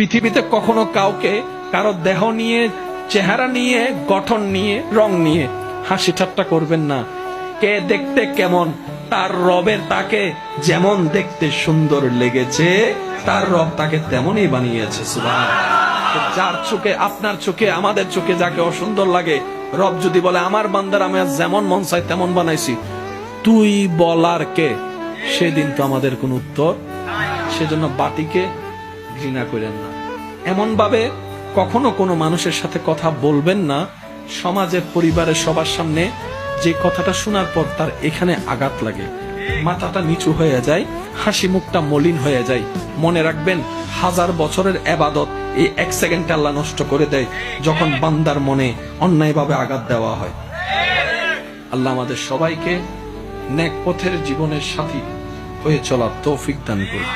পৃথিবীতে কখনো কাউকে কারো দেহ নিয়ে, চেহারা নিয়ে, গঠন নিয়ে, রং নিয়ে হাসি ঠাট্টা করবেন না। কে দেখতে কেমন, তার রবের তাকে যেমন দেখতে সুন্দর লেগেছে, তার রব তাকে তেমনই বানিয়েছে। সুবহানাল্লাহ। যার চোখে, আপনার চোখে, আমাদের চোখে যাকে অসুন্দর লাগে, রব যদি বলে আমার বান্দার আমি যেমন মন চাই তেমন বানাইছি, তুই বলার কে? সেদিন তো আমাদের কোন উত্তর। সেজন্য বাতিকে ঘৃণা করেন না। এমন ভাবে কখনো কোনো মানুষের সাথে কথা বলবেন না, সমাজের, পরিবারের সবার সামনে যে কথাটা শোনার পর তার এখানে আঘাত লাগে, মাথাটা নিচু হয়ে যায়, হাসি মুখটা মলিন হয়ে যায়। মনে রাখবেন, 1000 বছরের ইবাদত এই 1 সেকেন্ডে আল্লাহ নষ্ট করে দেয় যখন বান্দার মনে অন্যায়ভাবে আঘাত দেওয়া হয়। আল্লাহ আমাদের সবাইকে নেক পথের জীবনের সাথী হয়ে চলার তৌফিক দান করুন।